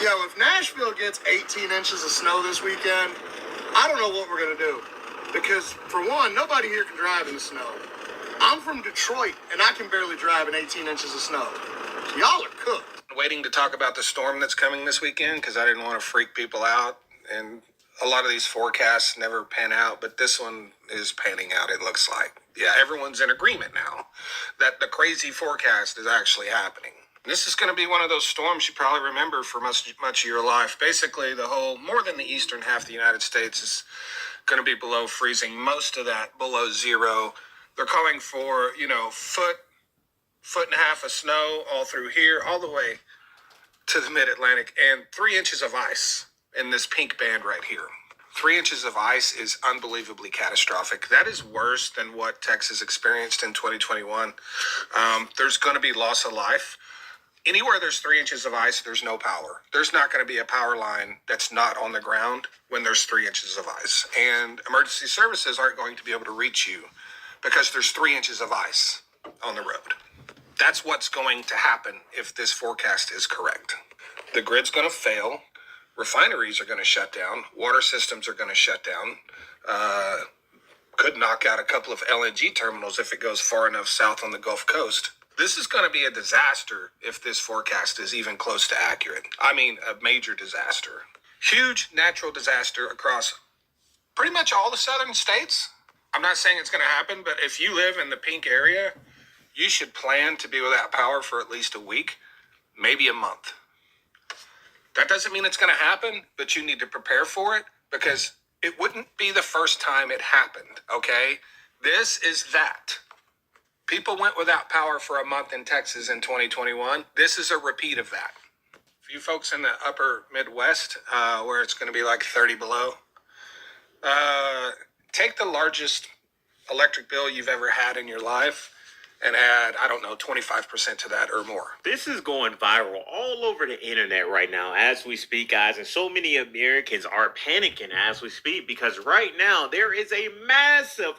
Yo, if Nashville gets 18 inches of snow this weekend, I don't know what we're going to do. Because, for one, nobody here can drive in the snow. I'm from Detroit, and I can barely drive in 18 inches of snow. So y'all are cooked. Waiting to talk about the storm that's coming this weekend because I didn't want to freak people out. And a lot of these forecasts never pan out, but this one is panning out, it looks like. Yeah, everyone's in agreement now that the crazy forecast is actually happening. This is going to be one of those storms you probably remember for much of your life. Basically, more than the eastern half of the United States is going to be below freezing. Most of that below zero. They're calling for, foot and a half of snow all through here, all the way to the mid-Atlantic, and 3 inches of ice in this pink band right here. 3 inches of ice is unbelievably catastrophic. That is worse than what Texas experienced in 2021. There's going to be loss of life. Anywhere there's 3 inches of ice, there's no power. There's not going to be a power line that's not on the ground when there's 3 inches of ice. And emergency services aren't going to be able to reach you because there's 3 inches of ice on the road. That's what's going to happen if this forecast is correct. The grid's going to fail. Refineries are going to shut down. Water systems are going to shut down. Could knock out a couple of LNG terminals if it goes far enough south on the Gulf Coast. This is going to be a disaster if this forecast is even close to accurate. I mean, a major disaster. Huge natural disaster across pretty much all the southern states. I'm not saying it's going to happen, but if you live in the pink area, you should plan to be without power for at least a week, maybe a month. That doesn't mean it's going to happen, but you need to prepare for it because it wouldn't be the first time it happened, okay? This is that. People went without power for a month in Texas in 2021. This is a repeat of that. For you folks in the upper Midwest, where it's going to be like 30 below, take the largest electric bill you've ever had in your life and add, 25% to that or more. This is going viral all over the internet right now as we speak, guys. And so many Americans are panicking as we speak because right now there is a massive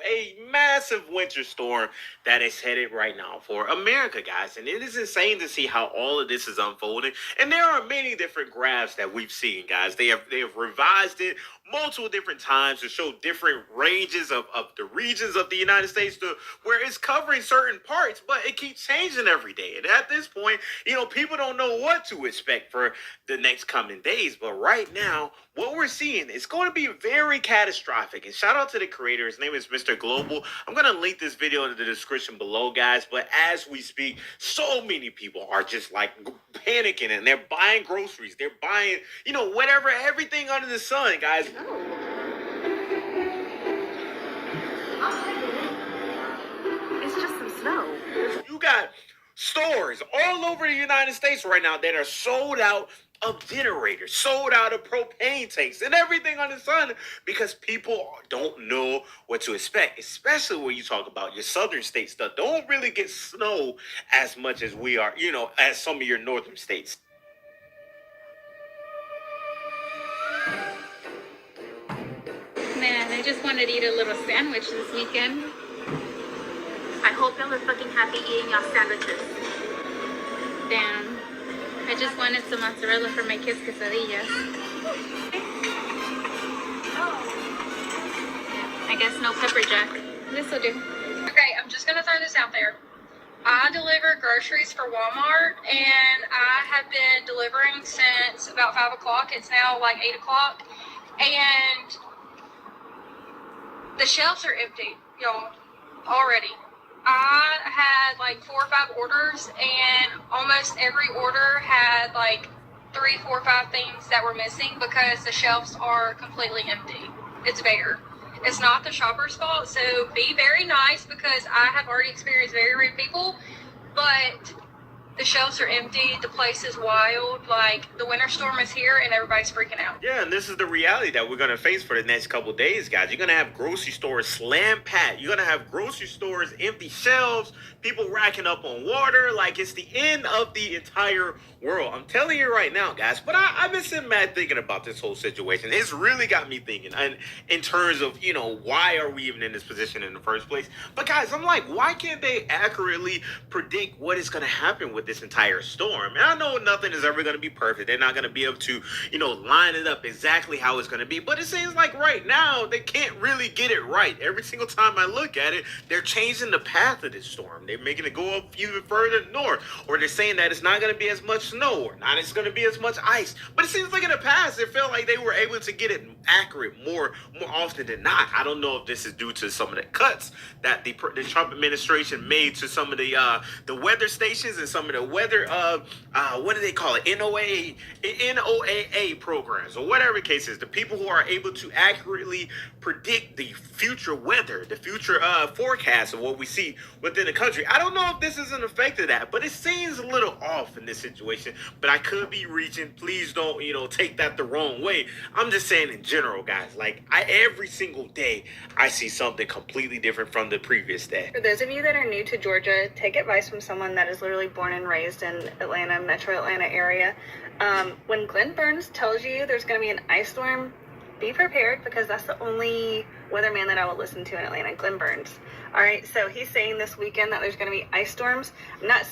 winter storm that is headed right now for America, guys. And it is insane to see how all of this is unfolding. And there are many different graphs that we've seen, guys. They have revised it multiple different times to show different ranges of the regions of the United States to where it's covering certain parts, but it keeps changing every day. And at this point, people don't know what to expect for the next coming days. But right now, what we're seeing is going to be very catastrophic. And shout out to the creator. His name is Mr. Global. I'm going to link this video in the description below, guys. But as we speak, so many people are just like panicking and they're buying groceries. They're buying, whatever, everything under the sun, guys. It's just some snow. You got stores all over the United States right now that are sold out of generators, sold out of propane tanks and everything on the sun because people don't know what to expect, especially when you talk about your southern states that don't really get snow as much as we are, as some of your northern states. Man, I just wanted to eat a little sandwich this weekend. I hope y'all are fucking happy eating y'all sandwiches. Damn. I just wanted some mozzarella for my kids' quesadillas. I guess no pepper jack. This'll do. Okay, I'm just gonna throw this out there. I deliver groceries for Walmart, and I have been delivering since about 5 o'clock. It's now like 8 o'clock, and the shelves are empty, y'all, already. I had like 4 or 5 orders, and almost every order had like 3, 4, 5 things that were missing because the shelves are completely empty. It's bare. It's not the shopper's fault, so be very nice because I have already experienced very rude people, but the shelves are empty. The place is wild. Like, the winter storm is here and everybody's freaking out. Yeah, and this is the reality that we're going to face for the next couple days, guys. You're going to have grocery stores slam packed. You're going to have grocery stores, empty shelves, people racking up on water. Like, it's the end of the entire world. I'm telling you right now, guys. But I've been sitting mad thinking about this whole situation. It's really got me thinking and in terms of, why are we even in this position in the first place? But, guys, I'm like, why can't they accurately predict what is going to happen with this entire storm. And I know nothing is ever going to be perfect. They're not going to be able to, line it up exactly how it's going to be. But it seems like right now they can't really get it right. Every single time I look at it, they're changing the path of this storm. They're making it go up even further north. Or they're saying that it's not going to be as much snow or not it's going to be as much ice. But it seems like in the past, it felt like they were able to get it accurate more often than not. I don't know if this is due to some of the cuts that the Trump administration made to some of the weather stations and some of the weather what do they call it, NOAA programs, or whatever the case is, the people who are able to accurately predict the future weather, the future forecast of what we see within the country. I don't know if this is an effect of that, but it seems a little off in this situation. But I could be reaching. Please don't take that the wrong way. I'm just saying in general, guys, like every single day I see something completely different from the previous day. For those of you that are new to Georgia, take advice from someone that is literally born and raised in Atlanta, metro Atlanta area. When Glenn Burns tells you there's going to be an ice storm, be prepared, because that's the only weatherman that I will listen to in Atlanta, Glenn Burns. All right, so he's saying this weekend that there's going to be ice storms. I'm not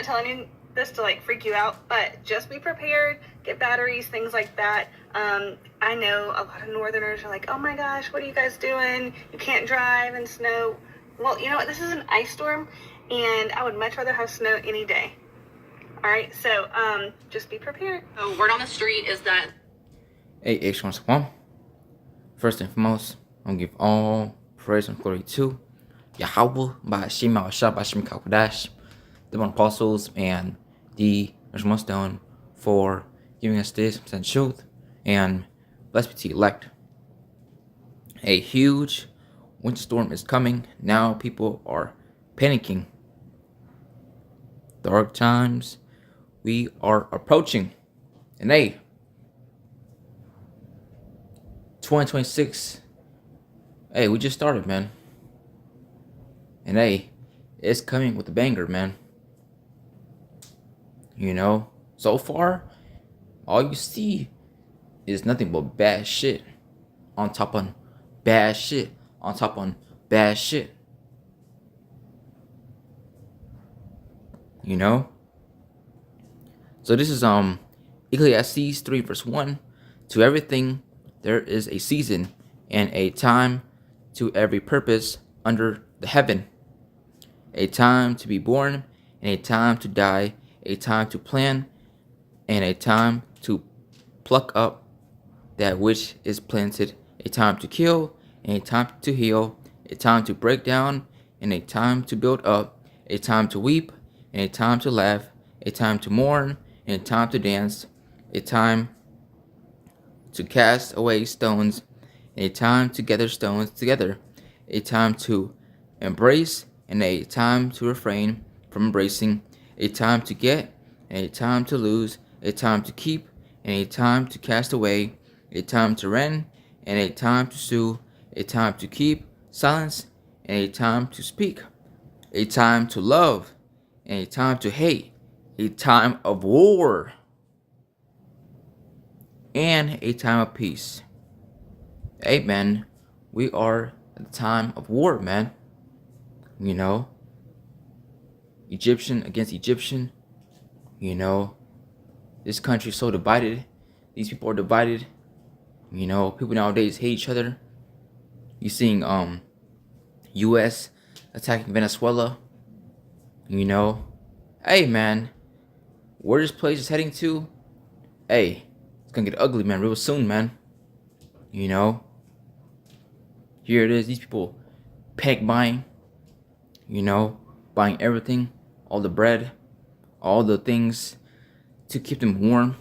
telling you this to like freak you out, but just be prepared, get batteries, things like that. I know a lot of northerners are like, oh my gosh, what are you guys doing? You can't drive in snow. Well, you know what? This is an ice storm, and I would much rather have snow any day. All right, so just be prepared. So word on the street is that Hey, H1 First and foremost, I'm gonna give all praise and glory to Yahweh by Shema Shah by Shem Kalkadash, the one apostles, and the Richmond Stone for giving us this and truth, and blessed be to the elect. A huge winter storm is coming. Now people are panicking. Dark times we are approaching. And 2026, we just started, man. And it's coming with a banger, man. So far, all you see is nothing but bad shit on top on bad shit on top on bad shit. So this is Ecclesiastes 3 verse 1. To everything there is a season and a time to every purpose under the heaven. A time to be born and a time to die, a time to plan and a time to pluck up that which is planted, a time to kill and a time to heal, a time to break down and a time to build up, a time to weep and a time to laugh, a time to mourn and a time to dance, a time to cast away stones, and a time to gather stones together, a time to embrace and a time to refrain from embracing, a time to get and a time to lose, a time to keep and a time to cast away, a time to rend and a time to sue, a time to keep silence and a time to speak, a time to love and a time to hate, a time of war and a time of peace. Man, we are at the time of war, man. Egyptian against Egyptian. This country is so divided. These people are divided. People nowadays hate each other. You're seeing U.S. attacking Venezuela. Man, where this place is heading to, it's gonna get ugly, man, real soon, man. Here it is, these people panic buying, buying everything, all the bread, all the things to keep them warm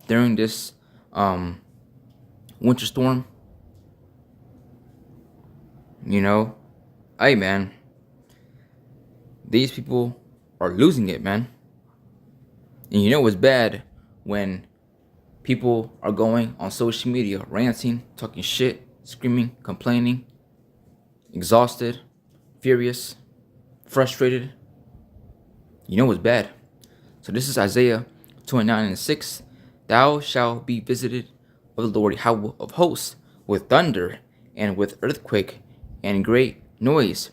during this winter storm. Man, these people are losing it, man. And it's bad when people are going on social media, ranting, talking shit, screaming, complaining, exhausted, furious, frustrated. It's bad. So this is Isaiah 29:6. Thou shalt be visited of the Lord Yahweh of hosts with thunder and with earthquake and great noise,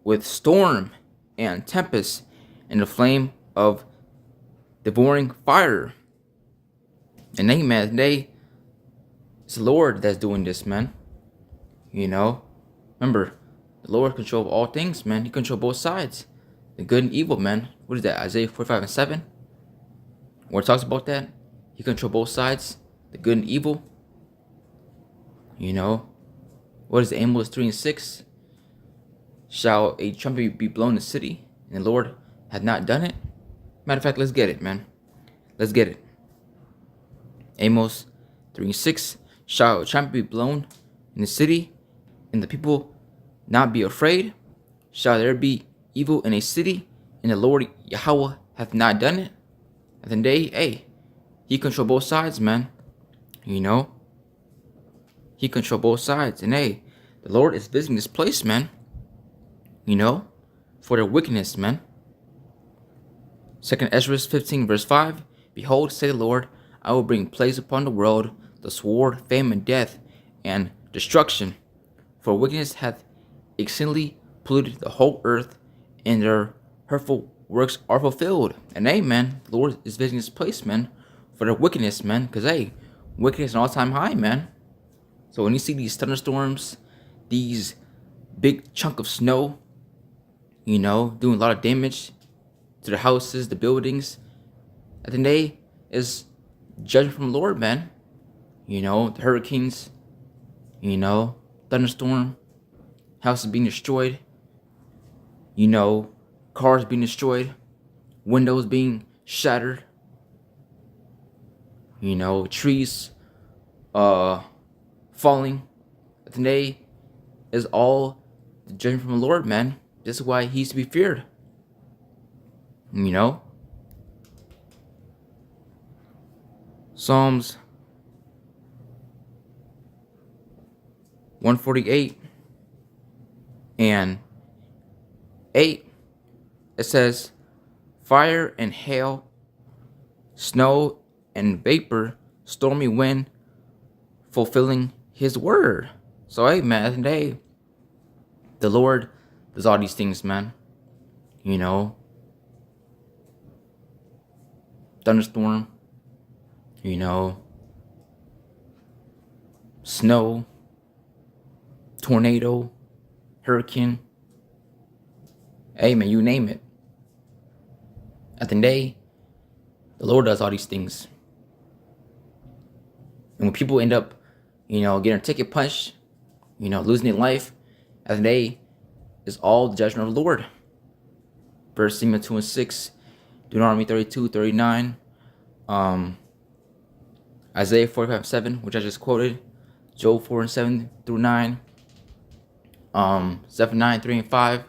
with storm and tempest and the flame of devouring fire. And they, man, it's the Lord that's doing this, man. You know, remember, the Lord controls all things, man. He controls both sides, the good and evil, man. What is that, Isaiah 45:7? Where it talks about that, He controls both sides, the good and evil. You know, what is Amos 3:6? Shall a trumpet be blown in the city, and the Lord hath not done it? Matter of fact, let's get it, man. Let's get it. Amos 3:6. Shall a trumpet be blown in the city, and the people not be afraid? Shall there be evil in a city, and the Lord Yahweh hath not done it? At the day, hey, He control both sides, man. You know, He control both sides, and hey, the Lord is visiting this place, man. You know, for their wickedness, man. 2 Ezra 15:5. Behold, say the Lord, I will bring plagues upon the world, the sword, famine, death, and destruction. For wickedness hath exceedingly polluted the whole earth, and their hurtful works are fulfilled. And hey, man, the Lord is visiting this place, man, for their wickedness, man. Because hey, wickedness is an all-time high, man. So when you see these thunderstorms, these big chunk of snow, you know, doing a lot of damage to the houses, the buildings, at the day is judgment from the Lord, man. You know, the hurricanes, you know, thunderstorm, houses being destroyed, you know, cars being destroyed, windows being shattered, you know, trees falling. At the day is all the judgment from the Lord, man. This is why He's to be feared. You know? Psalms 148 and 8. It says, fire and hail, snow and vapor, stormy wind, fulfilling His word. So hey, man, today the Lord does all these things, man. You know, thunderstorm, you know, snow, tornado, hurricane. Hey, man, you name it. At the day, the Lord does all these things. And when people end up, you know, getting a ticket punched, you know, losing their life, at the day is all the judgment of the Lord. 1 Samuel 2:6, Deuteronomy 32:39, Isaiah 45:7, which I just quoted, Job 4:7 through 9, Zephaniah 3:5.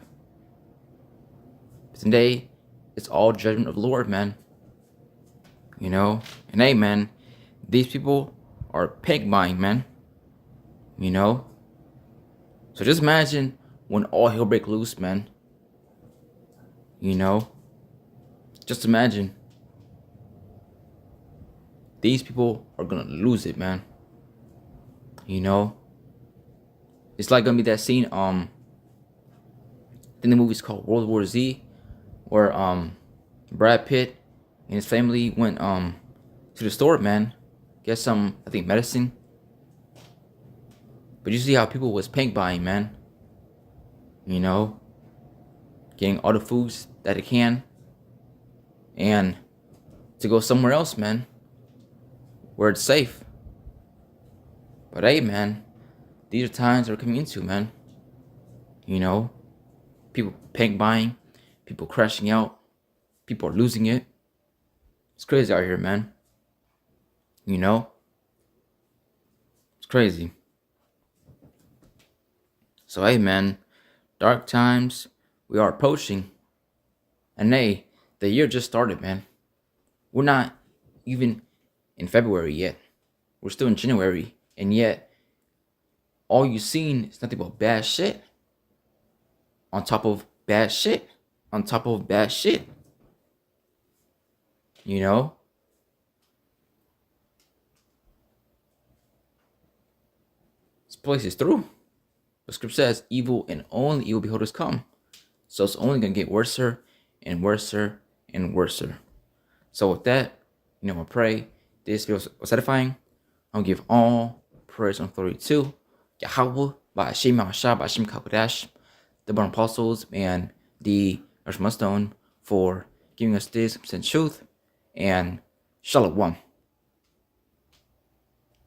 Today, it's all judgment of the Lord, man. You know, and hey, man, these people are panic buying, man. You know, so just imagine when all hell break loose, man. You know, just imagine. These people are gonna lose it, man. You know, it's like gonna be that scene. I think the movie's called World War Z, where Brad Pitt and his family went to the store, man, get some, I think, medicine. But you see how people was panic buying, man. You know, getting all the foods that they can, and to go somewhere else, man, where it's safe. But hey, man, these are times we're coming into, man. You know, people panic buying, people crashing out, people are losing it. It's crazy out here, man. You know, it's crazy. So hey, man, dark times we are approaching, and hey, the year just started, man. We're not even in February yet. We're still in January, and yet all you've seen is nothing but bad shit on top of bad shit on top of bad shit. You know? This place is through. The script says evil and only evil beholders come. So it's only going to get worser and worser and worser. So with that, I pray this video was edifying. I'll give all praise and glory to Yahweh, Ba'ashim Ma'ashah, Ba'ashim Kakodash, the born apostles, and the Arshma Stone for giving us this truth, and Shalom.